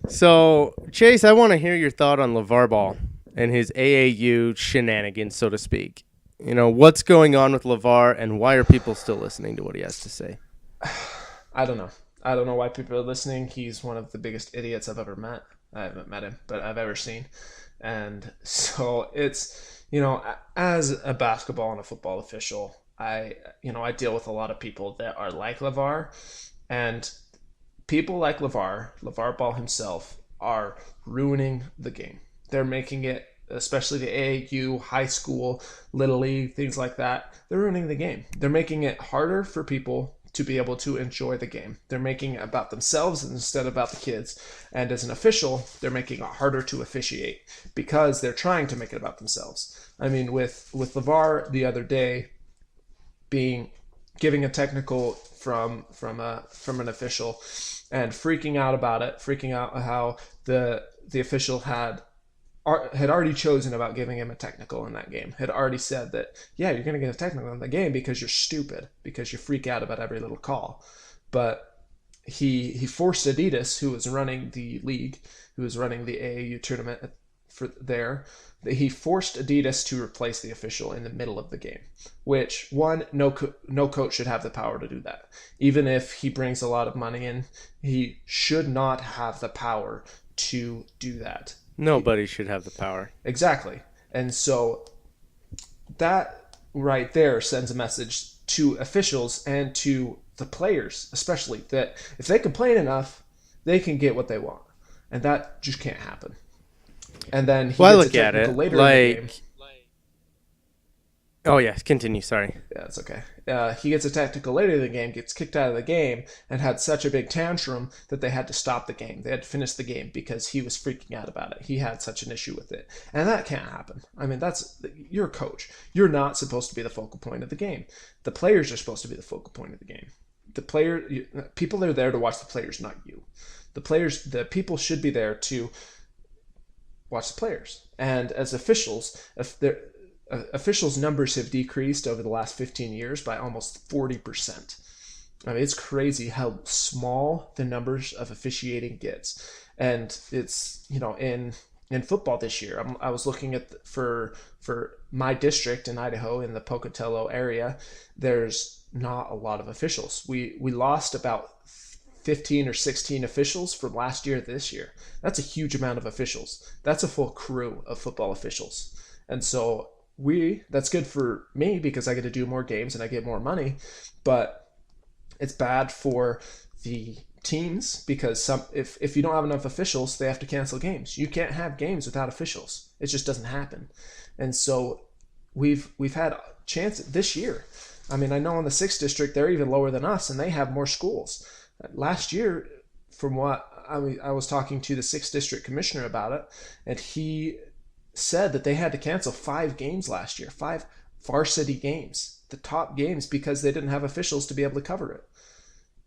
So, Chase, I want to hear your thought on Lavar Ball and his AAU shenanigans, so to speak. What's going on with Lavar and why are people still listening to what he has to say? I don't know. I don't know why people are listening. He's one of the biggest idiots I've ever met. I haven't met him, but I've ever seen. And so as a basketball and a football official, I deal with a lot of people that are like Lavar, and people like Lavar Ball himself, are ruining the game. They're making it, especially the AAU, high school, little league, things like that. They're ruining the game. They're making it harder for people to be able to enjoy the game. They're making it about themselves instead of about the kids. And as an official, they're making it harder to officiate because they're trying to make it about themselves. I mean, with Lavar the other day being giving a technical from an official and freaking out about it, freaking out how the official had already chosen about giving him a technical in that game. Had already said that, yeah, you're going to get a technical in the game because you're stupid, because you freak out about every little call. But he forced Adidas, who was running the league, who was running the AAU tournament for there, he forced Adidas to replace the official in the middle of the game. Which one, no coach should have the power to do that. Even if he brings a lot of money in, he should not have the power to do that. Nobody should have the power. Exactly. And so that right there sends a message to officials and to the players, especially, that if they complain enough, they can get what they want. And that just can't happen. And then he Well, I gets a look at technical it later in the game. oh, yeah, continue. Sorry. Yeah, it's okay. He gets a technical later in the game, gets kicked out of the game, and had such a big tantrum that they had to stop the game. They had to finish the game because he was freaking out about it. He had such an issue with it. And that can't happen. I mean, you're a coach. You're not supposed to be the focal point of the game. The players are supposed to be the focal point of the game. People are there to watch the players, not you. The people should be there to watch the players. And as officials, if they're officials' numbers have decreased over the last 15 years by almost 40%. I mean, it's crazy how small the numbers of officiating gets. And it's, in football this year, I was looking at for my district in Idaho, in the Pocatello area, there's not a lot of officials. We lost about 15 or 16 officials from last year to this year. That's a huge amount of officials. That's a full crew of football officials. And so that's good for me because I get to do more games and I get more money, but it's bad for the teams because if you don't have enough officials, they have to cancel games. You can't have games without officials. It just doesn't happen. And so we've had a chance this year. I mean, I know in the 6th district they're even lower than us and they have more schools. Last year, from what I was talking to the 6th district commissioner about it, and he said that they had to cancel 5 games last year, 5 varsity games, the top games, because they didn't have officials to be able to cover it.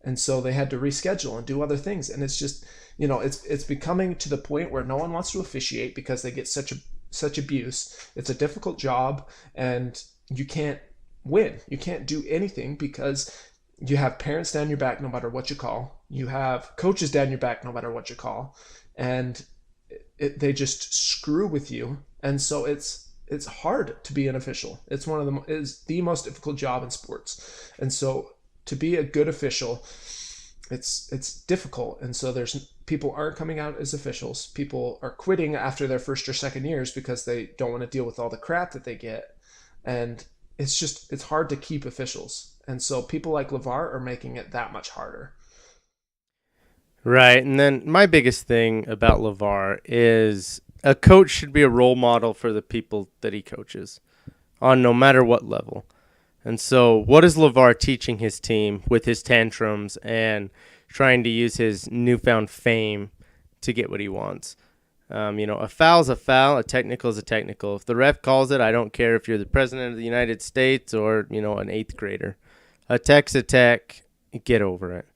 And so they had to reschedule and do other things. And it's just, it's becoming to the point where no one wants to officiate because they get such abuse. It's a difficult job and you can't win. You can't do anything because you have parents down your back no matter what you call. You have coaches down your back no matter what you call. And they just screw with you, and so it's hard to be an official. It's is the most difficult job in sports, and so to be a good official, it's difficult. And so there's people aren't coming out as officials. People are quitting after their first or second years because they don't want to deal with all the crap that they get, and it's hard to keep officials. And so people like Lavar are making it that much harder. Right. And then my biggest thing about Lavar is a coach should be a role model for the people that he coaches on no matter what level. And so what is Lavar teaching his team with his tantrums and trying to use his newfound fame to get what he wants? A foul's a foul, a technical is a technical. If the ref calls it, I don't care if you're the president of the United States or, an 8th grader. A tech's a tech, get over it.